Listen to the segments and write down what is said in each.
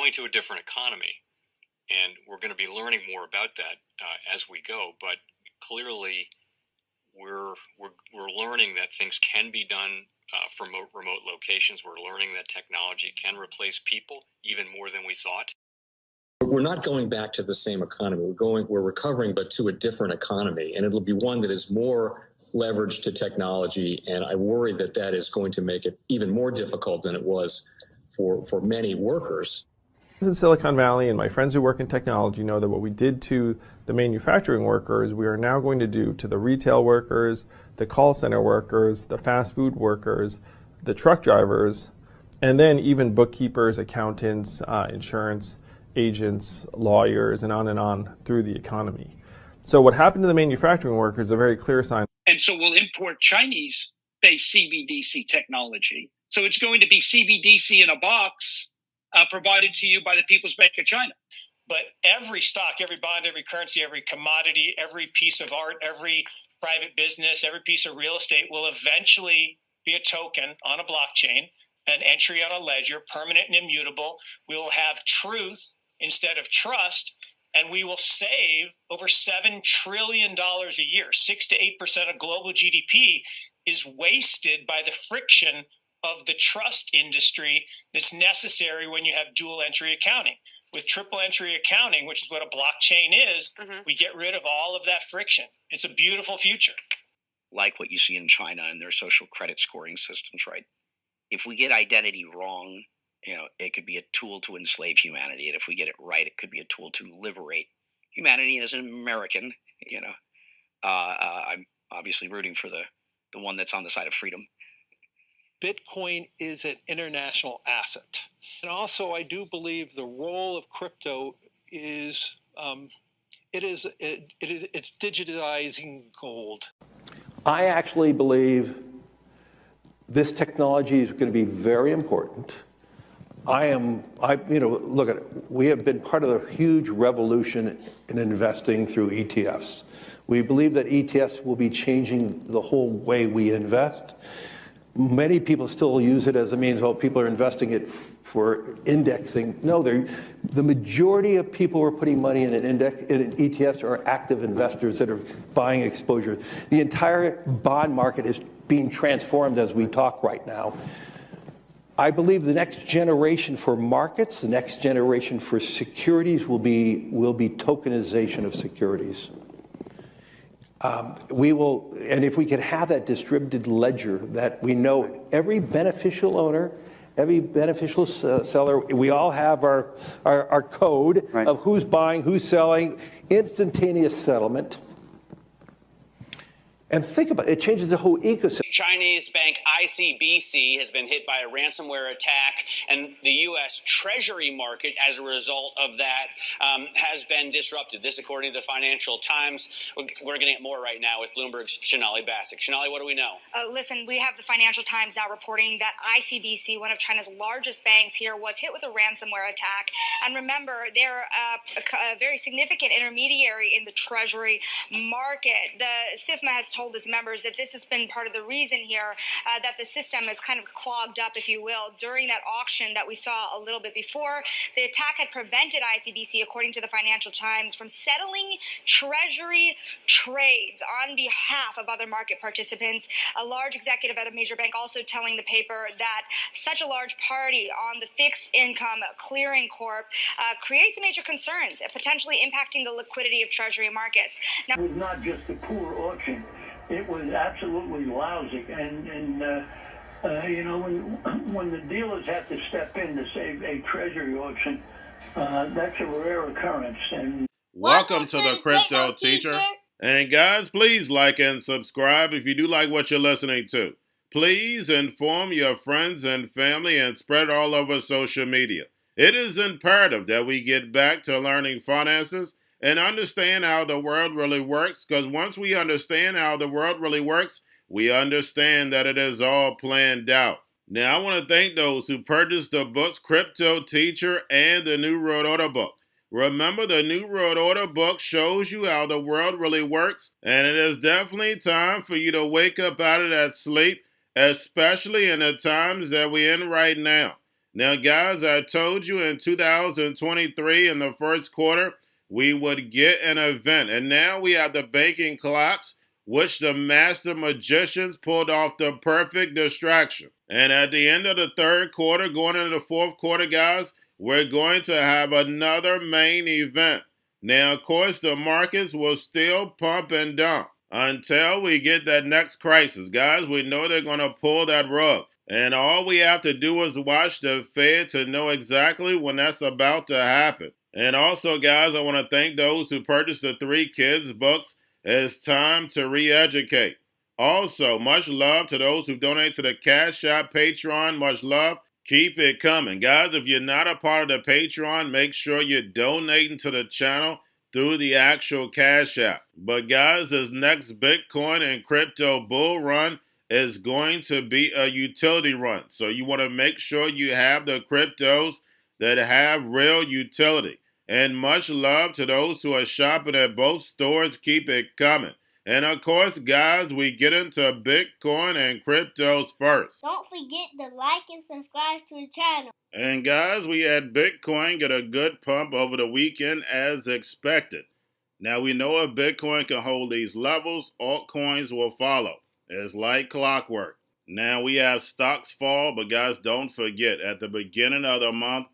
going to a different economy, and we're going to be learning more about that as we go. But clearly, we're learning that things can be done from remote locations. We're learning that technology can replace people even more than we thought. We're not going back to the same economy. We're recovering, but to a different economy, and it'll be one that is more leveraged to technology. And I worry that that is going to make it even more difficult than it was for many workers. In Silicon Valley, and my friends who work in technology know that what we did to the manufacturing workers, we are now going to do to the retail workers, the call center workers, the fast food workers, the truck drivers, and then even bookkeepers, accountants, insurance agents, lawyers, and on through the economy. So what happened to the manufacturing workers is a very clear sign. And so we'll import Chinese-based CBDC technology. So it's going to be CBDC in a box provided to you by the People's Bank of China. But every stock, every bond, every currency, every commodity, every piece of art, every private business, every piece of real estate will eventually be a token on a blockchain, an entry on a ledger, permanent and immutable. We will have truth instead of trust, and we will save over $7 trillion a year. 6 to 8% of global GDP is wasted by the friction of the trust industry that's necessary when you have dual entry accounting. With triple entry accounting, which is what a blockchain is, we get rid of all of that friction. It's a beautiful future. Like what you see in China and their social credit scoring systems, right? If we get identity wrong, it could be a tool to enslave humanity. And if we get it right, it could be a tool to liberate humanity. And as an American, I'm obviously rooting for the one that's on the side of freedom. Bitcoin is an international asset. And also, I do believe the role of crypto is, it's digitizing gold. I actually believe this technology is going to be very important. Look at it. We have been part of the huge revolution in investing through ETFs. We believe that ETFs will be changing the whole way we invest. Many people still use it as a means, people are investing it for indexing. No, the majority of people who are putting money in in ETFs are active investors that are buying exposure. The entire bond market is being transformed as we talk right now. I believe the next generation for markets, the next generation for securities will be tokenization of securities. And if we could have that distributed ledger that we know every beneficial owner, every beneficial seller, we all have our code of who's buying, who's selling, instantaneous settlement. And think about it, it changes the whole ecosystem. Chinese bank ICBC has been hit by a ransomware attack, and the U.S. Treasury market, as a result of that, has been disrupted. This, according to the Financial Times. We're getting more right now with Bloomberg's Shonali Bassick. Shonali, what do we know? Listen, we have the Financial Times now reporting that ICBC, one of China's largest banks here, was hit with a ransomware attack. And remember, they're a very significant intermediary in the Treasury market. The SIFMA has told its members that this has been part of the reason here that the system is kind of clogged up, if you will, during that auction that we saw a little bit before. The attack had prevented ICBC, according to the Financial Times, from settling Treasury trades on behalf of other market participants. A large executive at a major bank also telling the paper that such a large party on the fixed income clearing corp creates major concerns, potentially impacting the liquidity of Treasury markets. Now, it was not just a poor auction. It was absolutely lousy, and when the dealers have to step in to save a treasury auction, that's a rare occurrence. And welcome to the Crypto Teacher. And guys, please like and subscribe if you do like what you're listening to. Please inform your friends and family and spread it all over social media. It is imperative that we get back to learning finances and understand how the world really works, because once we understand how the world really works, we understand that it is all planned out. Now, I want to thank those who purchased the books Cryptoteacher and the New World Order book. Remember, the New World Order book shows you how the world really works, and it is definitely time for you to wake up out of that sleep, especially in the times that we're in right now. Now, guys, I told you in 2023 in the first quarter, we would get an event. And now we have the banking collapse, which the master magicians pulled off the perfect distraction. And at the end of the third quarter, going into the fourth quarter, guys, we're going to have another main event. Now, of course, the markets will still pump and dump until we get that next crisis. Guys, we know they're going to pull that rug. And all we have to do is watch the Fed to know exactly when that's about to happen. And also, guys, I want to thank those who purchased the 3 Kids books. It's time to re-educate. Also, much love to those who donate to the Cash App, Patreon. Much love. Keep it coming. Guys, if you're not a part of the Patreon, make sure you're donating to the channel through the actual Cash App. But guys, this next Bitcoin and crypto bull run is going to be a utility run. So you want to make sure you have the cryptos that have real utility. And much love to those who are shopping at both stores. Keep it coming. And of course, guys, we get into Bitcoin and cryptos first. Don't forget to like and subscribe to the channel. And guys, we had Bitcoin get a good pump over the weekend as expected. Now we know if Bitcoin can hold these levels, altcoins will follow. It's like clockwork. Now we have stocks fall, but guys, don't forget, at the beginning of the month,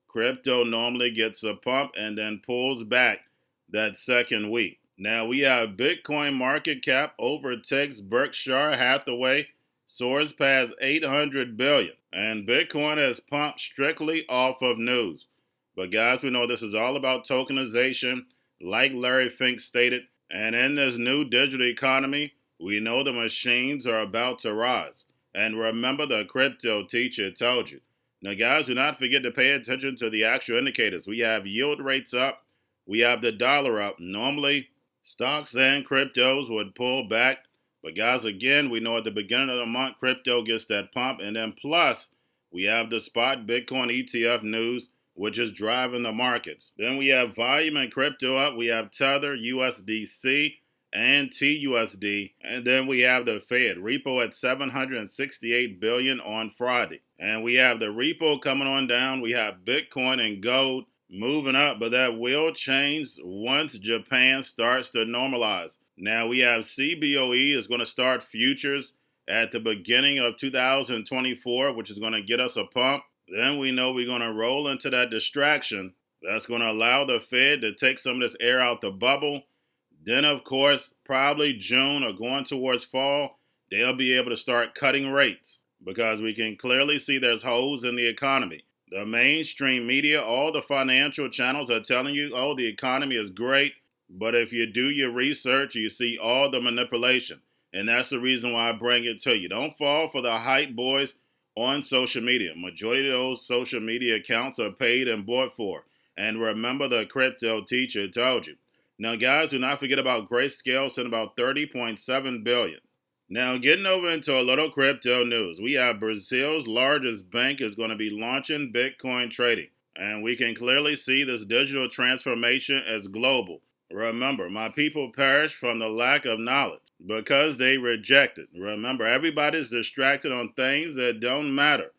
crypto normally gets a pump and then pulls back that second week. Now we have Bitcoin market cap overtakes Berkshire Hathaway, soars past 800 billion. And Bitcoin has pumped strictly off of news. But guys, we know this is all about tokenization, like Larry Fink stated. And in this new digital economy, we know the machines are about to rise. And remember, the crypto teacher told you. Now, guys, do not forget to pay attention to the actual indicators. We have yield rates up. We have the dollar up. Normally, stocks and cryptos would pull back. But, guys, again, we know at the beginning of the month, crypto gets that pump. And then plus, we have the spot Bitcoin ETF news, which is driving the markets. Then we have volume and crypto up. We have Tether, USDC, and TUSD. And then we have the Fed repo at $768 billion on Friday. And we have the repo coming on down. We have Bitcoin and gold moving up, but that will change once Japan starts to normalize. Now we have CBOE is going to start futures at the beginning of 2024, which is going to get us a pump. Then we know we're going to roll into that distraction. That's going to allow the Fed to take some of this air out the bubble. Then, of course, probably June or going towards fall, they'll be able to start cutting rates because we can clearly see there's holes in the economy. The mainstream media, all the financial channels are telling you, oh, the economy is great. But if you do your research, you see all the manipulation. And that's the reason why I bring it to you. Don't fall for the hype boys on social media. Majority of those social media accounts are paid and bought for. And remember, the crypto teacher told you. Now, guys, do not forget about Grayscale sending about $30.7 billion. Now, getting over into a little crypto news, we have Brazil's largest bank is going to be launching Bitcoin trading. And we can clearly see this digital transformation as global. Remember, my people perish from the lack of knowledge because they reject it. Remember, everybody's distracted on things that don't matter.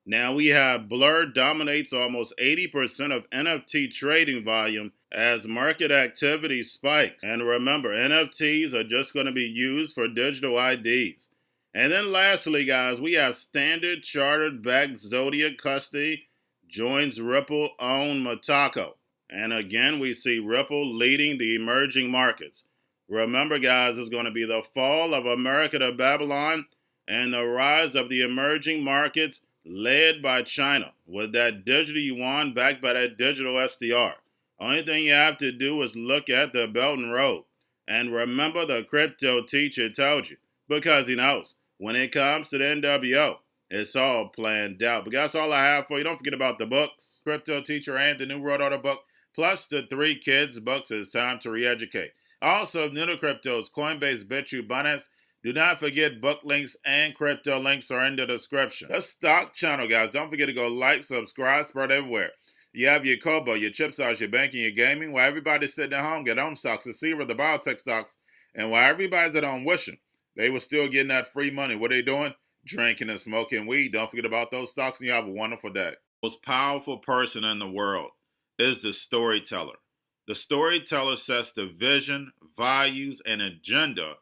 Now we have Blur dominates almost 80% of NFT trading volume as market activity spikes. And remember, NFTs are just going to be used for digital IDs. And then lastly, guys, we have Standard Chartered-backed Zodia Custody joins Ripple-owned Metaco. And again, we see Ripple leading the emerging markets. Remember, guys, it's going to be the fall of America to Babylon and the rise of the emerging markets led by China with that digital yuan backed by that digital SDR. Only thing you have to do is look at the Belt and Road. And remember, the crypto teacher told you because he knows when it comes to the NWO, it's all planned out. But that's all I have for you. Don't forget about the books, Crypto Teacher and the New World Order book, plus the 3 Kids books. It's time to re-educate. Also, new to cryptos, Coinbase, Bitrue, Binance. Do not forget book links and crypto links are in the description. The stock channel, guys. Don't forget to go like, subscribe, spread everywhere. You have your Kobo, your chip stocks, your banking, your gaming. While everybody's sitting at home, get on stocks, the Seaver, the biotech stocks. And while everybody's at home wishing, they were still getting that free money. What are they doing? Drinking and smoking weed. Don't forget about those stocks, and you have a wonderful day. most powerful person in the world is the storyteller. The storyteller sets the vision, values, and agenda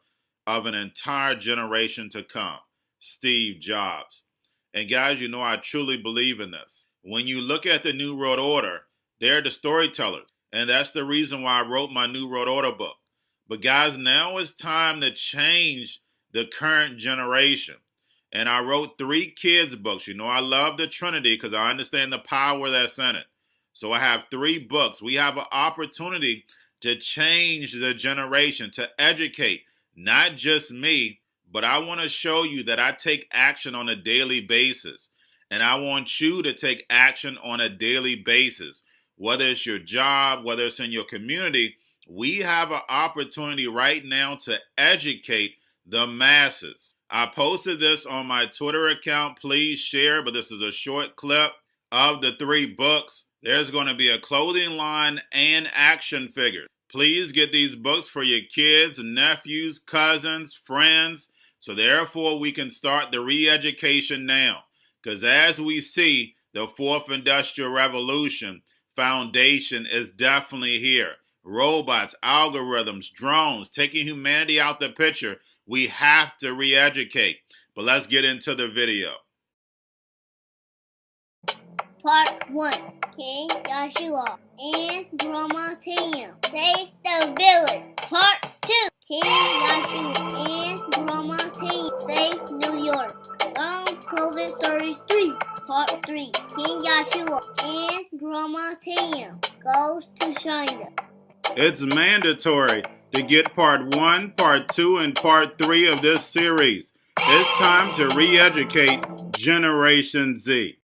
of an entire generation to come. Steve Jobs. And guys, you know I truly believe in this. When you look at the New World Order, they're the storytellers. And that's the reason why I wrote my New World Order book. But guys, now it's time to change the current generation. And I wrote 3 kids books. You know, I love the Trinity because I understand the power that's in it. So I have 3 books. We have an opportunity to change the generation, to educate, not just me, but I want to show you that I take action on a daily basis. And I want you to take action on a daily basis. Whether it's your job, whether it's in your community, we have an opportunity right now to educate the masses. I posted this on my Twitter account. Please share, but this is a short clip of the 3 books. There's going to be a clothing line and action figures. Please get these books for your kids, nephews, cousins, friends, so therefore we can start the re-education now. Because as we see, the 4th Industrial Revolution foundation is definitely here. Robots, algorithms, drones, taking humanity out the picture. We have to re-educate. But let's get into the video. Part 1. King Joshua and Grandma Tam save the village. Part 2. King Joshua and Grandma Tam save New York from COVID-33. Part 3. King Joshua and Grandma Tam goes to China. It's mandatory to get part 1, part 2, and part 3 of this series. It's time to re-educate Generation Z.